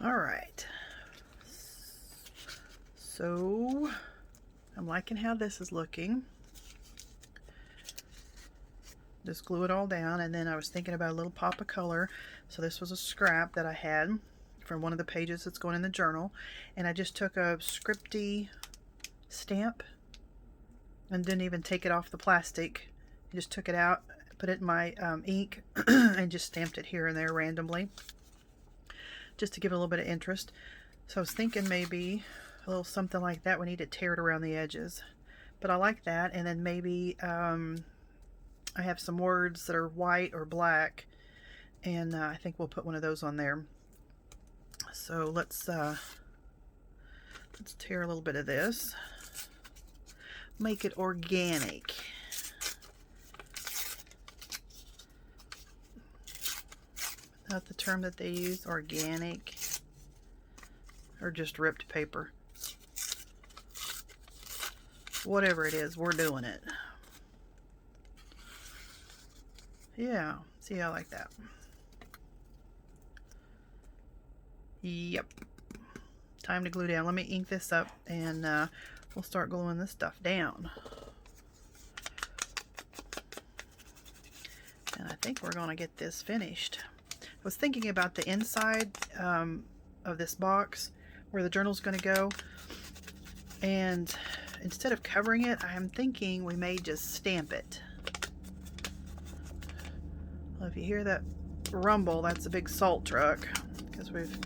All right. So I'm liking how this is looking. Just glue it all down, and then I was thinking about a little pop of color. So this was a scrap that I had from one of the pages that's going in the journal, and I just took a Scripty stamp and didn't even take it off the plastic. I just took it out, put it in my ink, and just stamped it here and there randomly, just to give it a little bit of interest. So I was thinking maybe a little something like that. We need to tear it around the edges, but I like that. And then maybe I have some words that are white or black, and I think we'll put one of those on there. So let's tear a little bit of this, make it organic. Not the term that they use, organic, or just ripped paper. Whatever it is, we're doing it. Yeah, see, I like that. Yep. Time to glue down. Let me ink this up, and we'll start gluing this stuff down. And I think we're going to get this finished. I was thinking about the inside of this box, where the journal's going to go. And instead of covering it, I'm thinking we may just stamp it. Well, if you hear that rumble, that's a big salt truck, because we've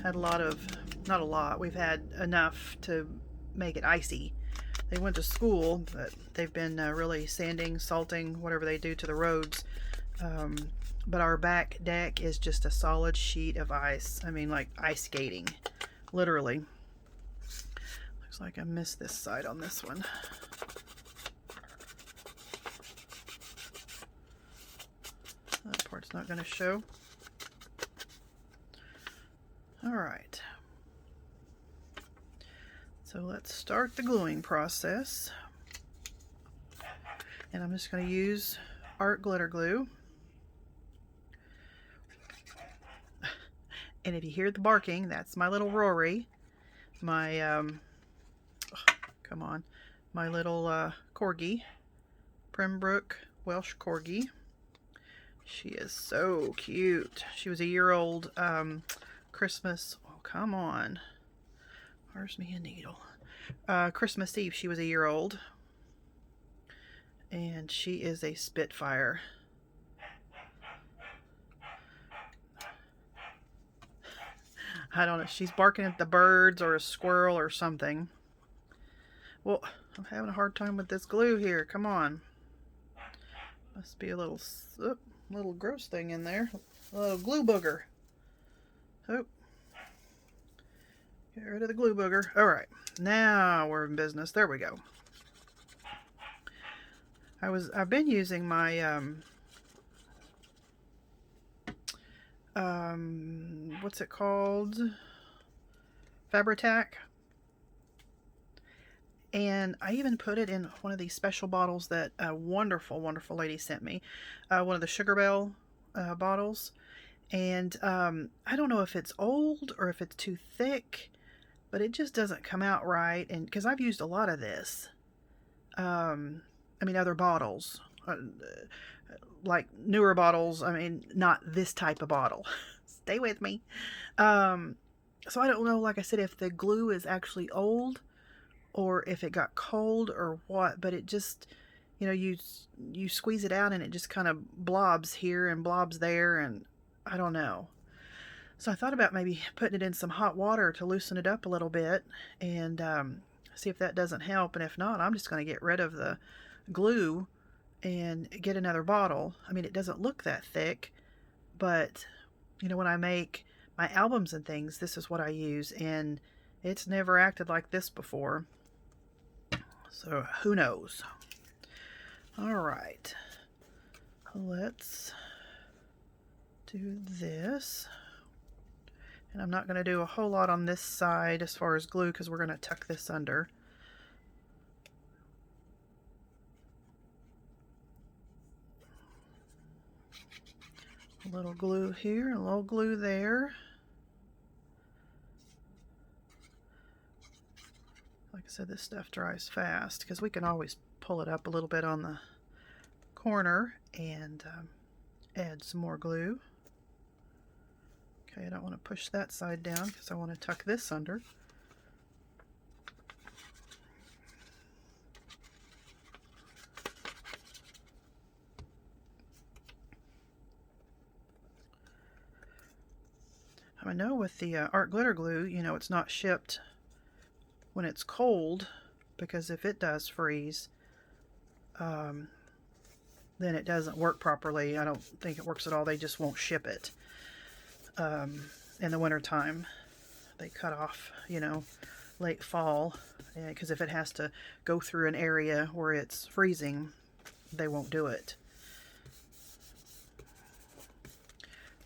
had a lot of, not a lot, we've had enough to make it icy. They went to school, but they've been really sanding, salting, whatever they do to the roads. But our back deck is just a solid sheet of ice. I mean, like ice skating, literally. Looks like I missed this side on this one. That part's not going to show. All right. So let's start the gluing process. And I'm just going to use Art Glitter Glue. And if you hear the barking, that's my little Rory. My, come on, my little Corgi. Pembroke Welsh Corgi. She is so cute. She was a year old Christmas. Oh, come on. Where's me a needle? Christmas Eve, she was a year old. And she is a Spitfire. I don't know. She's barking at the birds or a squirrel or something. Well, I'm having a hard time with this glue here. Come on. Must be a little gross thing in there. A little glue booger. Oh. Get rid of the glue booger. Alright. Now we're in business. There we go. I've been using my what's it called? Fabri-Tac. And I even put it in one of these special bottles that a wonderful, wonderful lady sent me. One of the Sugar Belle bottles. And I don't know if it's old or if it's too thick, but it just doesn't come out right. And because I've used a lot of this. I mean, other bottles. Like newer bottles. I mean, not this type of bottle. Stay with me. So I don't know, like I said, if the glue is actually old or if it got cold or what, but it just, you know, you squeeze it out and it just kind of blobs here and blobs there, and I don't know. So I thought about maybe putting it in some hot water to loosen it up a little bit and see if that doesn't help. And if not, I'm just going to get rid of the glue and get another bottle. I mean, it doesn't look that thick, but you know, when I make my albums and things, this is what I use, and it's never acted like this before. So who knows? All right, let's do this. And I'm not going to do a whole lot on this side as far as glue, because we're going to tuck this under. A little glue here, a little glue there. Like I said, this stuff dries fast because we can always pull it up a little bit on the corner and add some more glue. Okay, I don't want to push that side down because I want to tuck this under. I know with the art glitter glue, you know, it's not shipped when it's cold, because if it does freeze, then it doesn't work properly. I don't think it works at all. They just won't ship it. In the wintertime, they cut off, you know, late fall, because if it has to go through an area where it's freezing, they won't do it.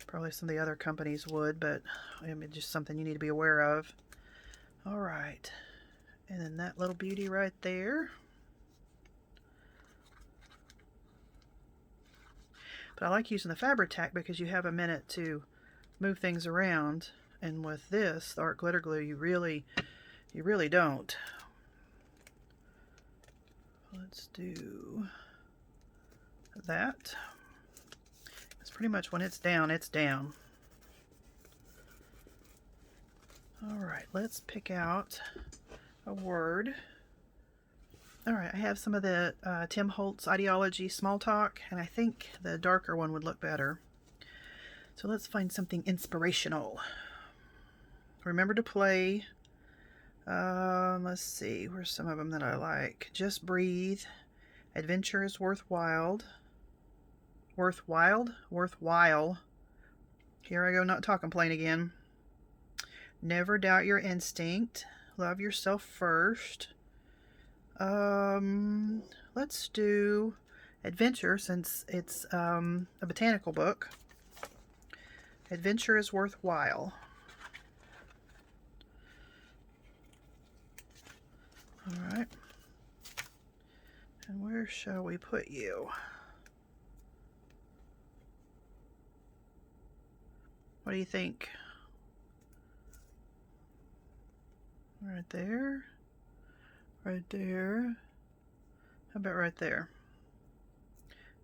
Probably some of the other companies would, but I mean, just something you need to be aware of. All right, and then that little beauty right there. But I like using the Fabri-Tac because you have a minute to move things around, and with this, the art glitter glue, you really don't. Let's do that. It's pretty much when it's down, it's down. All right, let's pick out a word. All right, I have some of the Tim Holtz Ideology Small Talk, and I think the darker one would look better. So let's find something inspirational. Remember to play. Let's see, where's some of them that I like? Just Breathe. Adventure is Worthwhile. Worthwhile. Here I go, not talking plain again. Never Doubt Your Instinct. Love Yourself First. Let's do Adventure, since it's a botanical book. Adventure is Worthwhile. All right. And where shall we put you? What do you think? Right there. Right there. How about right there?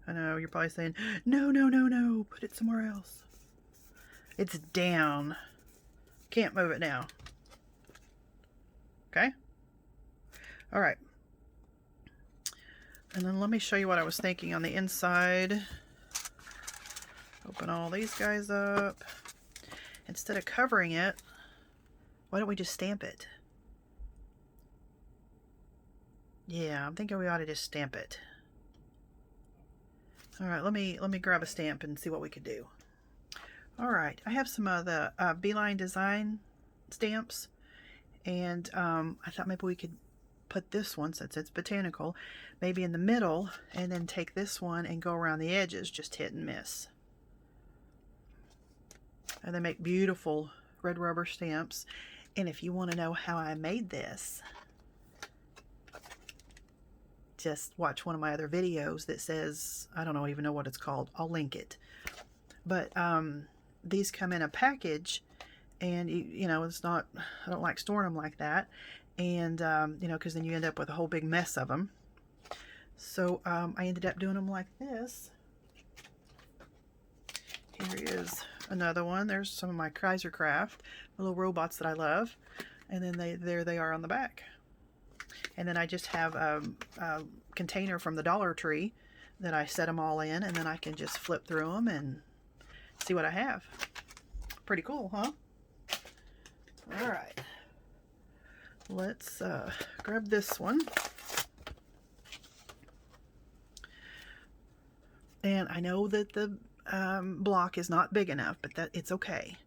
I know, you're probably saying, no, no, no, no, put it somewhere else. It's down. Can't move it now. Okay? All right. And then let me show you what I was thinking on the inside. Open all these guys up. Instead of covering it, why don't we just stamp it? Yeah, I'm thinking we ought to just stamp it. All right, let me grab a stamp and see what we could do. All right, I have some of the Beeline Design stamps, and I thought maybe we could put this one, since it's botanical, maybe in the middle, and then take this one and go around the edges, just hit and miss. And they make beautiful red rubber stamps. And if you want to know how I made this, just watch one of my other videos that says, I don't even know what it's called. I'll link it. But these come in a package, and you know, it's not, I don't like storing them like that. And you know, because then you end up with a whole big mess of them. So I ended up doing them like this. Here is another one. There's some of my Kaisercraft little robots that I love, and then there they are on the back. And then I just have a container from the Dollar Tree that I set them all in, and then I can just flip through them and see what I have. Pretty cool, huh? All right. Let's grab this one. And I know that the block is not big enough, but that it's okay.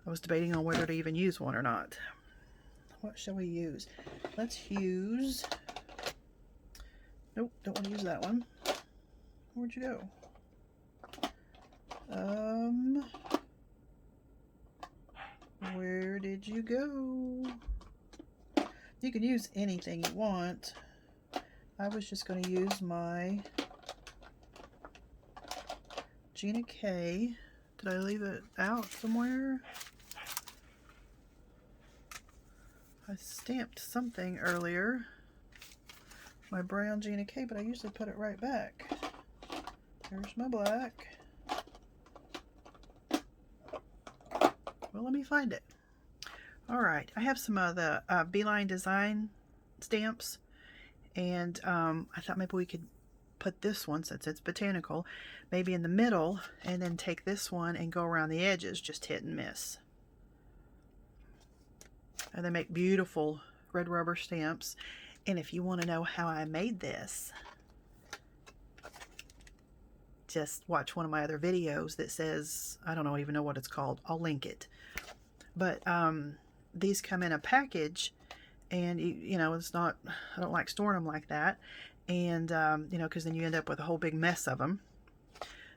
I was debating on whether to even use one or not. What shall we use? Let's use... Nope, don't want to use that one. Where'd you go? Where did you go? You can use anything you want. I was just going to use my Gina K. Did I leave it out somewhere? I stamped something earlier, my brown Gina K, but I usually put it right back. Here's my black. Well, let me find it. All right, I have some of the Beeline Design stamps, and I thought maybe we could put this one, since it's botanical, maybe in the middle, and then take this one and go around the edges, just hit and miss. And they make beautiful red rubber stamps. And if you want to know how I made this, just watch one of my other videos that says, I don't even know what it's called. I'll link it. But these come in a package, and you know, it's not, I don't like storing them like that. And you know, because then you end up with a whole big mess of them.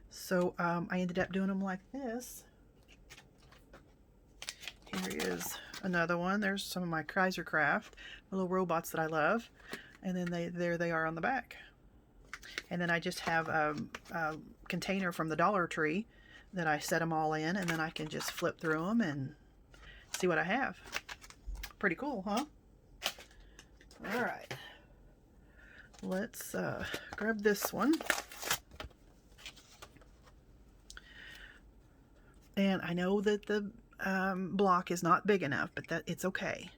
So I ended up doing them like this. Here is another one. There's some of my Kaisercraft, the little robots that I love. And then there they are on the back. And then I just have a container from the Dollar Tree that I set them all in, and then I can just flip through them and see what I have. Pretty cool, huh? All right. Let's grab this one. And I know that the block is not big enough, but that it's okay.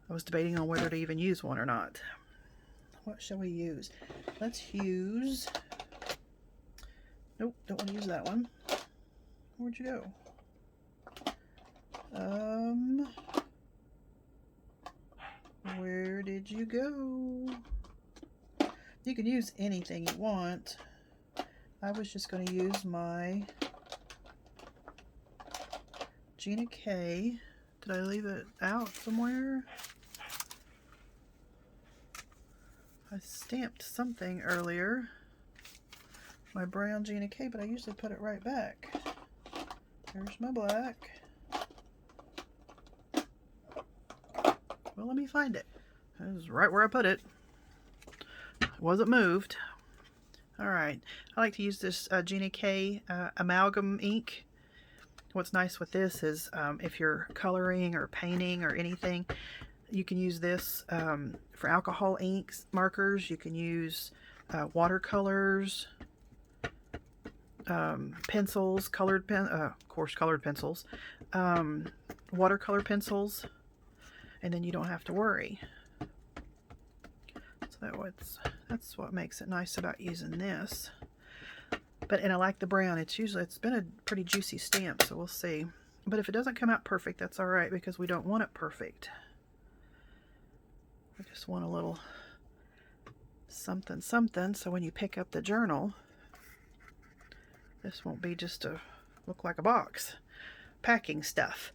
I was debating on whether to even use one or not. What shall we use? Let's use... Nope, don't want to use that one. Where'd you go? Where did you go? You can use anything you want. I was just going to use my Gina K. Did I leave it out somewhere? I stamped something earlier, my brown Gina K, but I usually put it right back. Here's my black. Well, let me find it. It was right where I put it. It wasn't moved. Alright, I like to use this Gina K amalgam ink. What's nice with this is if you're coloring or painting or anything, you can use this for alcohol inks, markers. You can use watercolors, pencils, of course colored pencils, watercolor pencils, and then you don't have to worry. So that's what makes it nice about using this. And I like the brown. It's been a pretty juicy stamp, so we'll see. But if it doesn't come out perfect, that's all right, because we don't want it perfect. We just want a little something something, so when you pick up the journal, this won't be just to look like a box. Packing stuff.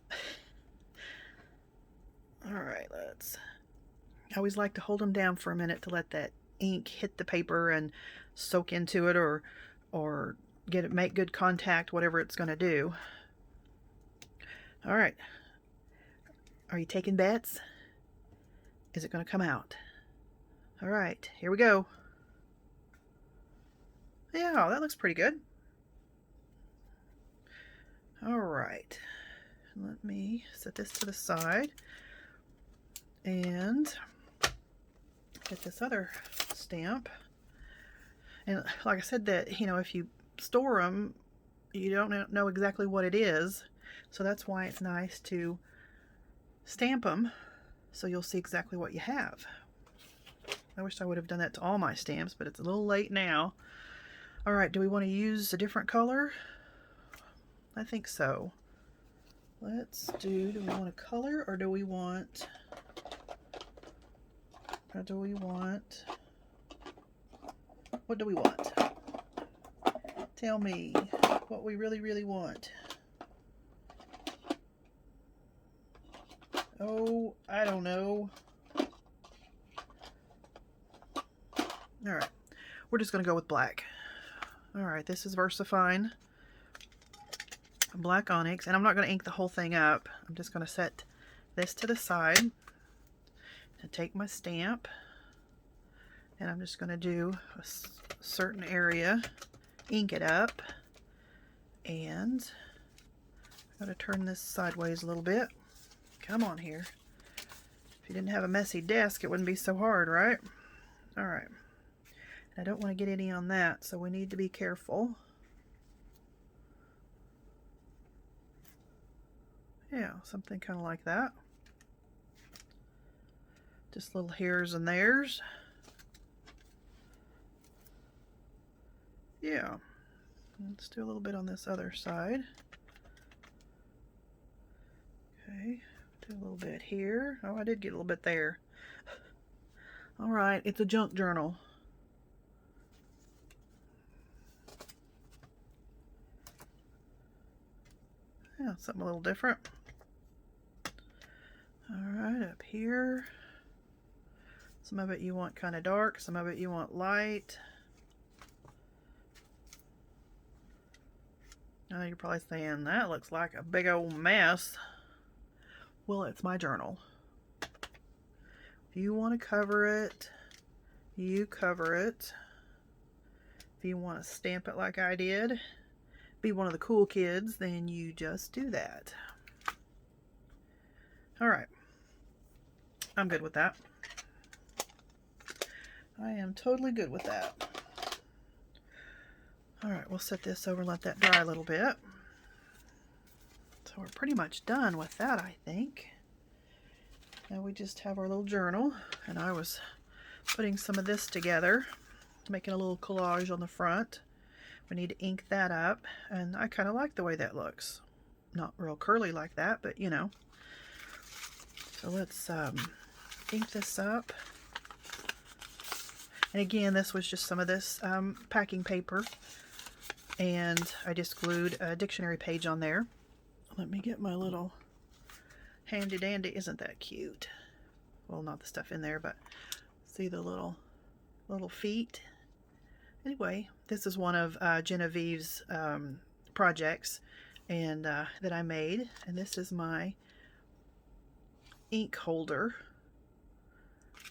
Alright, I always like to hold them down for a minute to let that ink hit the paper and soak into it, or make good contact, whatever it's going to do. Alright. Are you taking bets? Is it going to come out? Alright, here we go. Yeah, that looks pretty good. Alright. Let me set this to the side and get this other stamp. And like I said, that, you know, if you store them, you don't know exactly what it is. So that's why it's nice to stamp them, so you'll see exactly what you have. I wish I would have done that to all my stamps, but it's a little late now. All right, do we want to use a different color? I think so. Do we want a color, or do we want... what do we want? Tell me what we really, really want. Oh, I don't know. Alright, we're just going to go with black. Alright, this is VersaFine Black Onyx, and I'm not going to ink the whole thing up. I'm just going to set this to the side and take my stamp, and I'm just going to do a certain area, ink it up, and I'm going to turn this sideways a little bit. Come on here. If you didn't have a messy desk, it wouldn't be so hard, right? All right. I don't want to get any on that, so we need to be careful. Yeah, something kind of like that. Just little here's and there's. Yeah. Let's do a little bit on this other side. Okay, do a little bit here. Oh, I did get a little bit there. All right, it's a junk journal. Yeah, something a little different. All right, up here. Some of it you want kind of dark, some of it you want light. Now you're probably saying, that looks like a big old mess. Well, it's my journal. If you want to cover it, you cover it. If you want to stamp it like I did, be one of the cool kids, then you just do that. All right. I'm good with that. I am totally good with that. All right, we'll set this over and let that dry a little bit. So we're pretty much done with that, I think. Now we just have our little journal, and I was putting some of this together, making a little collage on the front. We need to ink that up, and I kind of like the way that looks. Not real curly like that, but you know. So let's ink this up. And again, this was just some of this packing paper, and I just glued a dictionary page on there. Let me get my little handy dandy. Isn't that cute? Well, not the stuff in there, but see the little feet. Anyway, this is one of Genevieve's projects and that I made, and this is my ink holder.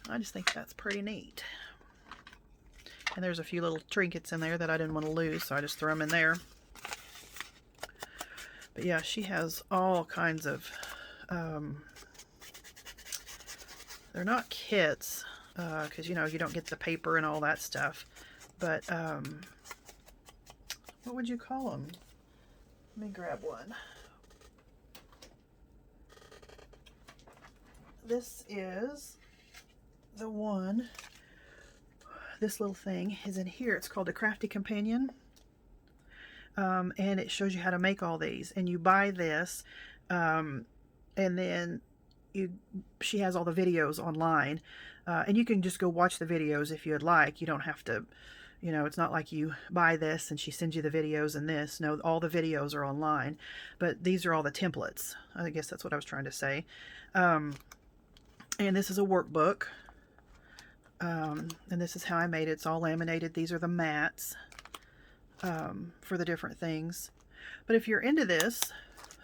I just think that's pretty neat. And there's a few little trinkets in there that I didn't want to lose, so I just threw them in there. But yeah, she has all kinds of, they're not kits, because you know, you don't get the paper and all that stuff. But, what would you call them? Let me grab one. This is the one. This little thing is in here. It's called the Crafty Companion. And it shows you how to make all these. And you buy this, and then she has all the videos online. And you can just go watch the videos if you'd like. You don't have to, you know, it's not like you buy this and she sends you the videos and this. No, all the videos are online. But these are all the templates. I guess that's what I was trying to say. And this is a workbook. And this is how I made it. It's all laminated. These are the mats for the different things. But if you're into this,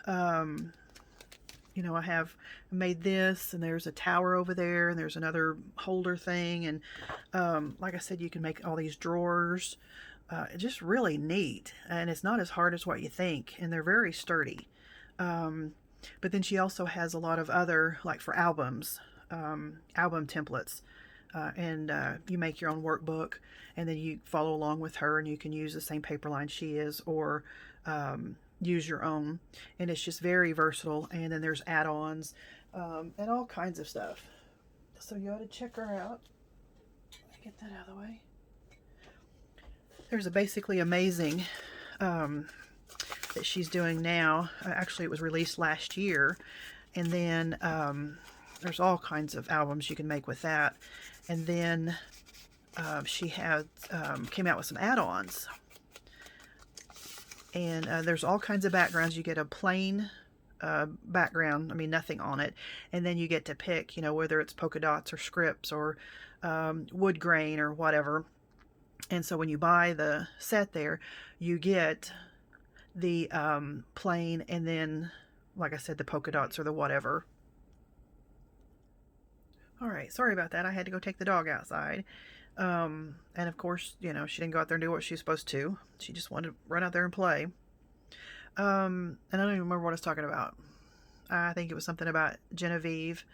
you know, I made this, and there's a tower over there, and there's another holder thing, and like I said, you can make all these drawers. It's just really neat, and it's not as hard as what you think, and they're very sturdy. But then she also has a lot of other, like for albums, album templates. And you make your own workbook, and then you follow along with her, and you can use the same paper line she is, or use your own. And it's just very versatile. And then there's add-ons and all kinds of stuff. So you ought to check her out. Let me get that out of the way. There's a Basically Amazing that she's doing now. Actually, it was released last year. And then there's all kinds of albums you can make with that. And then she had came out with some add-ons. And there's all kinds of backgrounds. You get a plain background, I mean nothing on it. And then you get to pick, you know, whether it's polka dots or scripts or wood grain or whatever. And so when you buy the set there, you get the plain, and then, like I said, the polka dots or the whatever. All right, sorry about that. I had to go take the dog outside. And of course, you know, she didn't go out there and do what she was supposed to. She just wanted to run out there and play. And I don't even remember what I was talking about. I think it was something about Genevieve.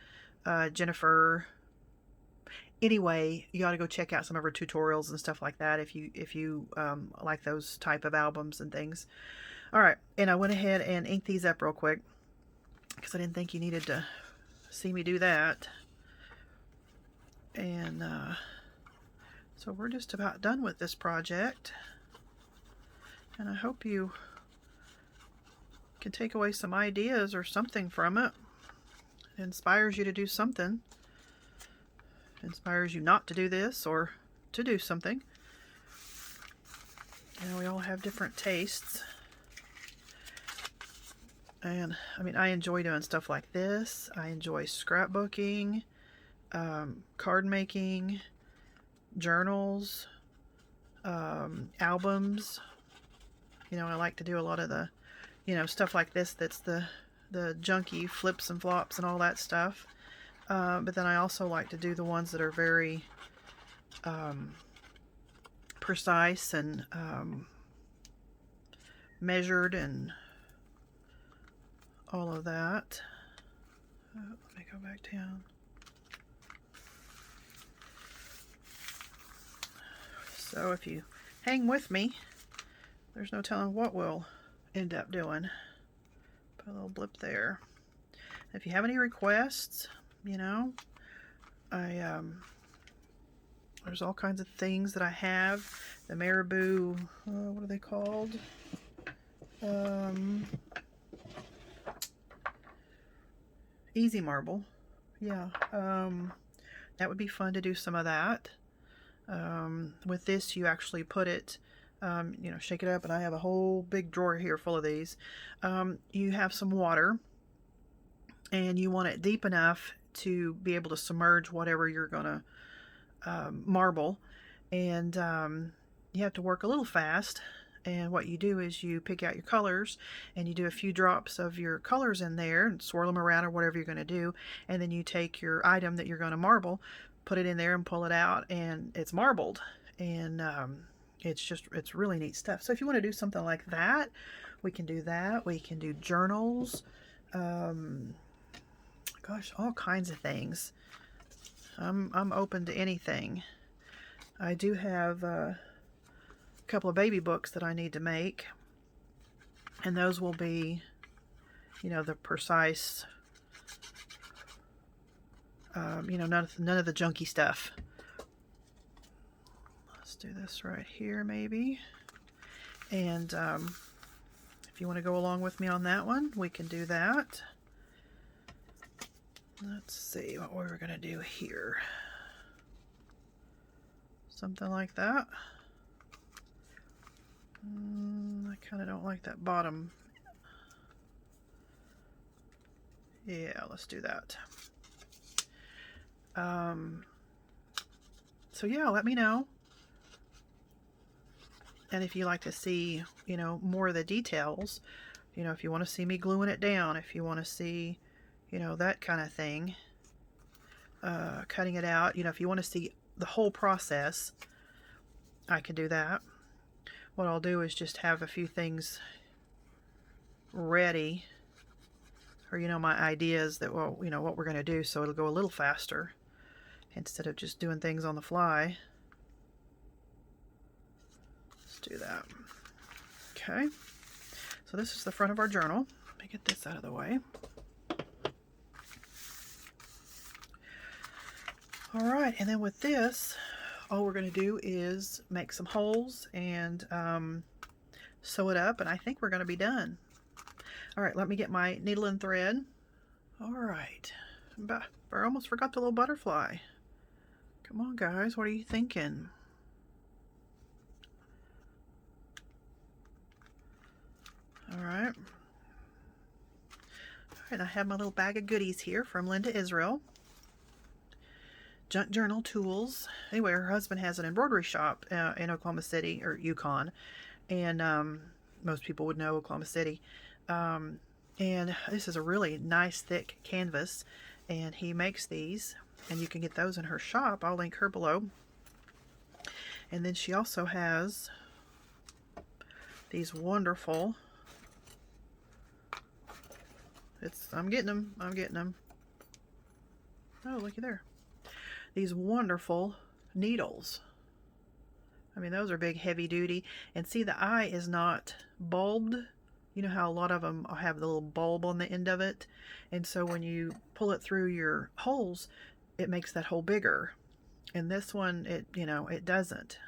Jennifer. Anyway, you ought to go check out some of her tutorials and stuff like that if you like those type of albums and things. All right, and I went ahead and inked these up real quick because I didn't think you needed to see me do that. And so we're just about done with this project, and I hope you can take away some ideas or something from it. It inspires you to do something. It inspires you not to do this or to do something. You know, we all have different tastes. And I mean, I enjoy doing stuff like this. I enjoy scrapbooking, card making, journals, albums. You know, I like to do a lot of the, you know, stuff like this that's the junky flips and flops and all that stuff. But then I also like to do the ones that are very precise and measured and all of that. Let me go back down. So if you hang with me, there's no telling what we'll end up doing. Put a little blip there. If you have any requests, you know, there's all kinds of things that I have. The Marabou, what are they called? Easy marble. Yeah, that would be fun to do some of that. With this, you actually put it, you know, shake it up, and I have a whole big drawer here full of these. You have some water, and you want it deep enough to be able to submerge whatever you're gonna marble, and you have to work a little fast. And what you do is you pick out your colors and you do a few drops of your colors in there and swirl them around or whatever you're going to do, and then you take your item that you're going to marble, put it in there and pull it out, and it's marbled. And it's really neat stuff. So if you want to do something like that, we can do that. We can do journals, gosh, all kinds of things. I'm open to anything. I do have a couple of baby books that I need to make, and those will be, you know, the precise, you know, none of the junky stuff. Let's do this right here maybe, and if you want to go along with me on that one, we can do that. Let's see what we were going to do here. Something like that. I kind of don't like that bottom. Yeah, let's do that. So yeah, let me know. And if you like to see, you know, more of the details, you know, if you want to see me gluing it down, if you want to see, you know, that kind of thing, cutting it out, you know, if you want to see the whole process, I can do that. What I'll do is just have a few things ready, or, you know, my ideas that, well, you know, what we're going to do, so it'll go a little faster instead of just doing things on the fly. Let's do that. Okay, so this is the front of our journal. Let me get this out of the way. All right, and then with this, all we're going to do is make some holes and sew it up, and I think we're going to be done. All right, let me get my needle and thread. All right, I almost forgot the little butterfly. Come on, guys, what are you thinking? All right. All right, I have my little bag of goodies here from Linda Israel. Junk journal tools. Anyway, her husband has an embroidery shop in Oklahoma City, or Yukon, and most people would know Oklahoma City. And this is a really nice thick canvas, and he makes these, and you can get those in her shop. I'll link her below. And then she also has these wonderful, I'm getting them. Oh, looky there. These wonderful needles. I mean, those are big, heavy duty. And see, the eye is not bulbed. You know how a lot of them have the little bulb on the end of it? And so when you pull it through your holes, it makes that hole bigger. And this one, it doesn't.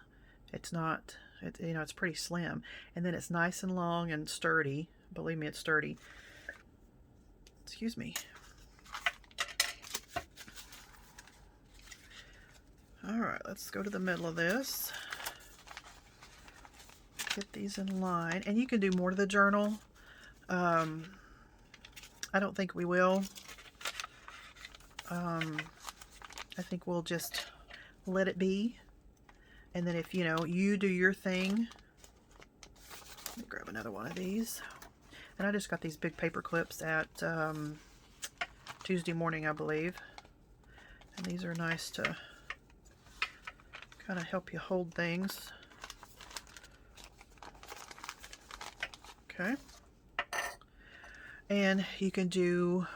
It's not, it's pretty slim. And then it's nice and long and sturdy. Believe me, it's sturdy. Excuse me. All right, let's go to the middle of this. Get these in line. And you can do more to the journal. I don't think we will. I think we'll just let it be. And then if, you do your thing. Let me grab another one of these. And I just got these big paper clips at Tuesday morning, I believe. And these are nice to kind of help you hold things. Okay. And you can do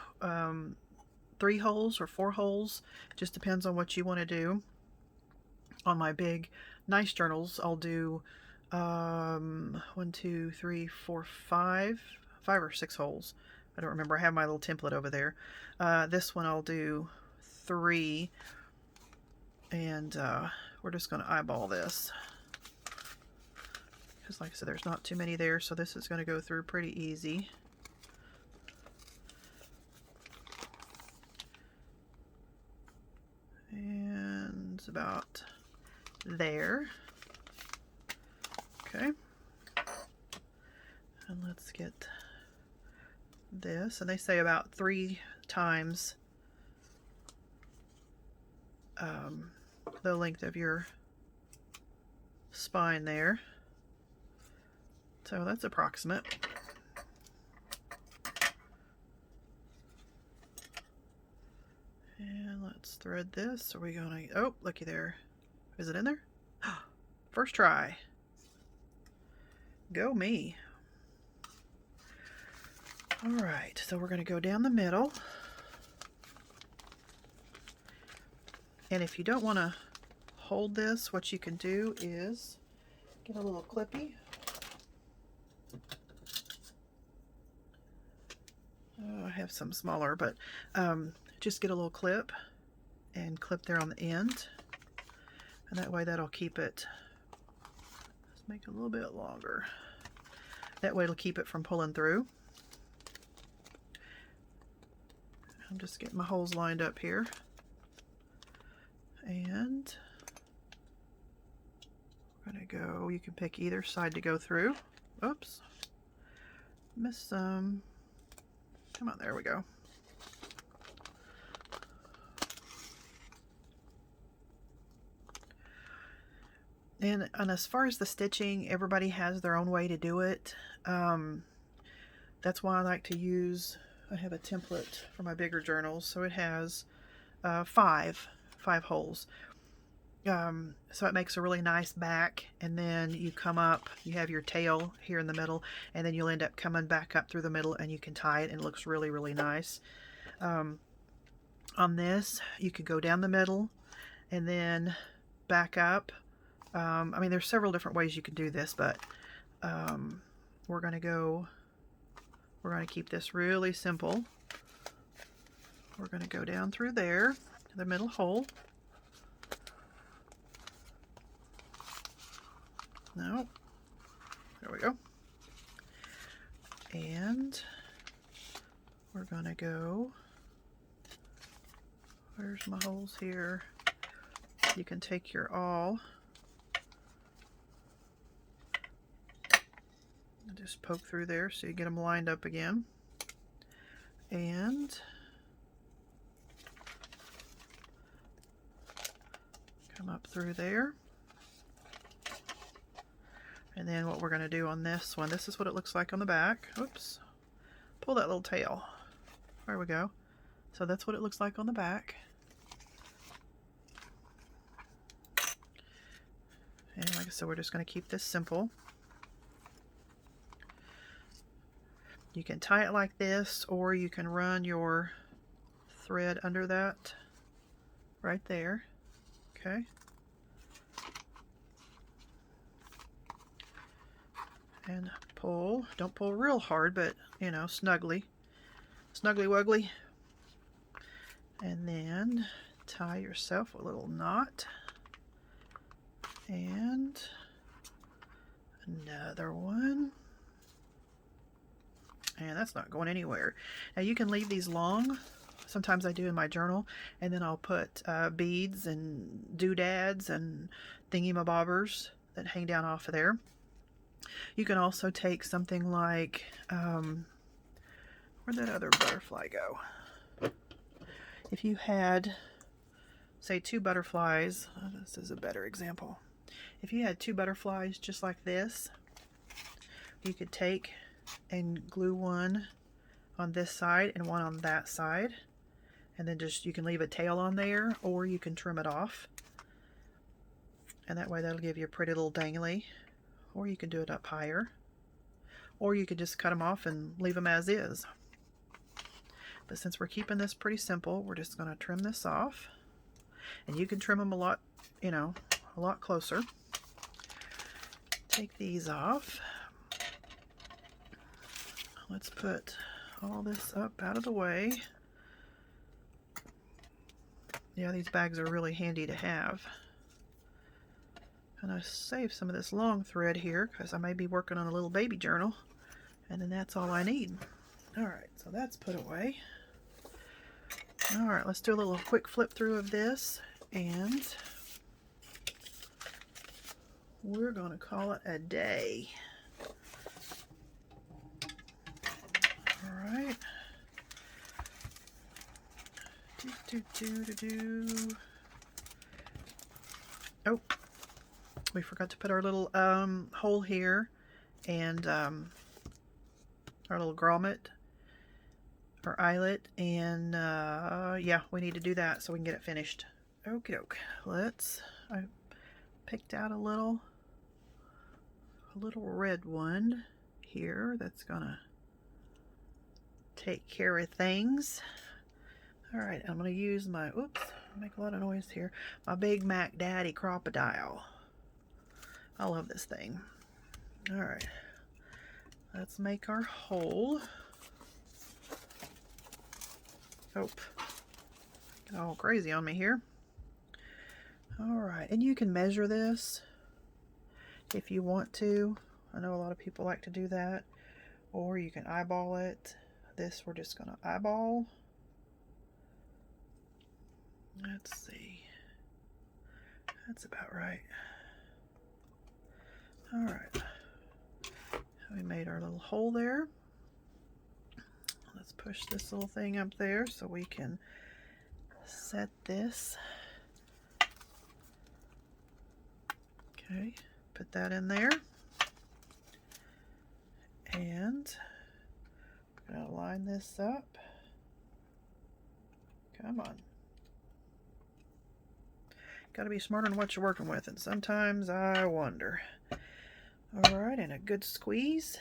3 holes or 4 holes. Just depends on what you want to do. On my big nice journals, I'll do 1, 2, 3, 4, 5 or 6 holes. I don't remember. I have my little template over there. This one I'll do 3. And we're just going to eyeball this. Because like I said, there's not too many there, so this is going to go through pretty easy. And it's about there. Okay. And let's get this. And they say about 3 times the length of your spine there. So that's approximate. And let's thread this. Are we going to... Oh, looky there. Is it in there? First try. Go me. Alright, so we're going to go down the middle. And if you don't want to hold this, what you can do is get a little clippy. I have some smaller, but just get a little clip and clip there on the end. And that way that'll keep it, let's make it a little bit longer. That way it'll keep it from pulling through. I'm just getting my holes lined up here. And we're going to go, you can pick either side to go through. Oops. Missed some. Come on, there we go. And as far as the stitching, everybody has their own way to do it. That's why I like to use, I have a template for my bigger journals, so it has 5 holes. So it makes a really nice back, and then you come up, you have your tail here in the middle, and then you'll end up coming back up through the middle, and you can tie it, and it looks really, really nice. On this, you could go down the middle, and then back up. I mean, there's several different ways you can do this, but we're going to keep this really simple. We're going to go down through there to the middle hole. No, there we go. And we're going to go, where's my holes here? You can take your awl and just poke through there so you get them lined up again. And come up through there. And then what we're going to do on this one, this is what it looks like on the back. Oops. Pull that little tail. There we go. So that's what it looks like on the back. And like I said, we're just going to keep this simple. You can tie it like this, or you can run your thread under that. right there. Okay. And pull. Don't pull real hard, but, you know, snugly. Snuggly wuggly. And then tie yourself a little knot. And another one. And that's not going anywhere. Now you can leave these long. Sometimes I do in my journal, and then I'll put beads and doodads and thingy-mabobbers that hang down off of there. You can also take something like, where'd that other butterfly go? If you had, say, 2 butterflies, this is a better example. If you had 2 butterflies just like this, you could take and glue one on this side and one on that side, and then just, you can leave a tail on there, or you can trim it off, and that way that'll give you a pretty little dangly. Or you can do it up higher, or you could just cut them off and leave them as is. But since we're keeping this pretty simple, we're just going to trim this off, and you can trim them a lot, you know, a lot closer. Take these off. Let's put all this up out of the way. Yeah, these bags are really handy to have. And I saved some of this long thread here because I may be working on a little baby journal, and then that's all I need. Alright, so that's put away. Alright, let's do a little quick flip through of this, and we're going to call it a day. Alright. Oh, we forgot to put our little hole here, and our little grommet or eyelet, and yeah, we need to do that so we can get it finished. Okie doke. I picked out a little red one here that's gonna take care of things. Alright, I'm gonna use my, oops, make a lot of noise here, my Big Mac Daddy Crop-A-Dile. I love this thing. Alright, let's make our hole. Oh, get all crazy on me here. Alright, and you can measure this if you want to. I know a lot of people like to do that. Or you can eyeball it. This we're just going to eyeball. Let's see. That's about right. Alright. We made our little hole there. Let's push this little thing up there so we can set this. Okay, put that in there. And I'm going to line this up. Come on. Got to be smarter in what you're working with, and sometimes I wonder. Alright, and a good squeeze.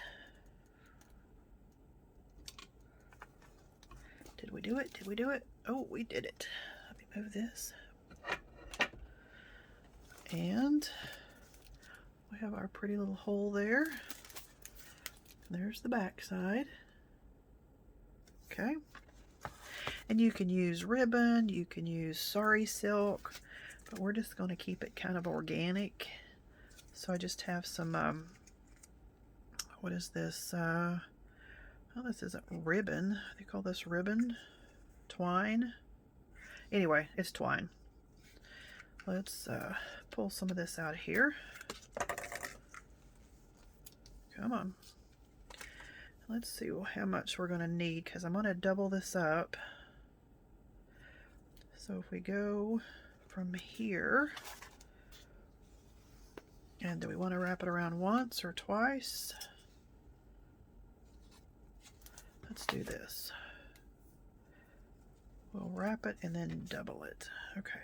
Did we do it? Did we do it? Oh, we did it. Let me move this. And we have our pretty little hole there. There's the back side. Okay. And you can use ribbon, you can use sari silk, but we're just going to keep it kind of organic. So I just have some, what is this? Oh, this isn't ribbon. They call this ribbon? Twine? Anyway, it's twine. Let's pull some of this out of here. Come on. Let's see how much we're going to need, because I'm going to double this up. So if we go from here, and do we want to wrap it around once or twice? Let's do this. We'll wrap it and then double it. Okay.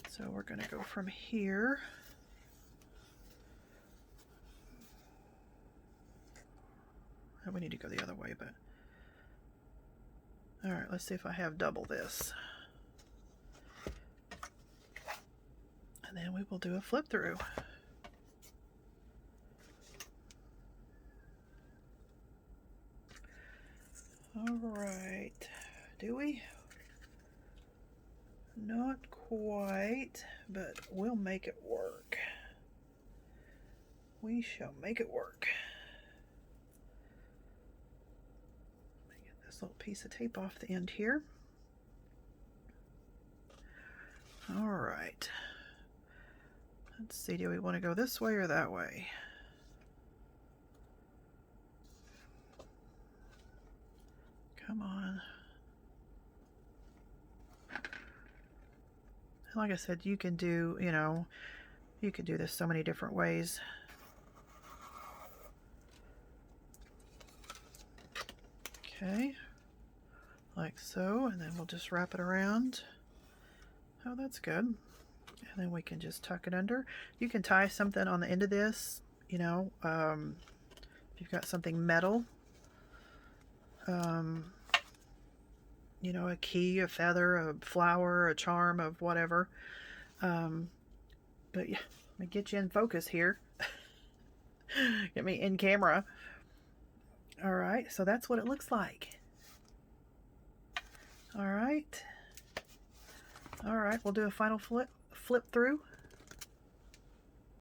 So we're going to go from here. Oh, we need to go the other way, but... Alright, let's see if I have double this. And then we will do a flip through. All right, do we? Not quite, but we'll make it work. We shall make it work. Let me get this little piece of tape off the end here. All right. Let's see, do we want to go this way or that way? Come on. Like I said, you can do, you can do this so many different ways. Okay, like so, and then we'll just wrap it around. Oh, that's good. And then we can just tuck it under. You can tie something on the end of this, if you've got something metal. A key, a feather, a flower, a charm of whatever. But yeah, let me get you in focus here. Get me in camera. All right, so that's what it looks like. All right, we'll do a final flip through.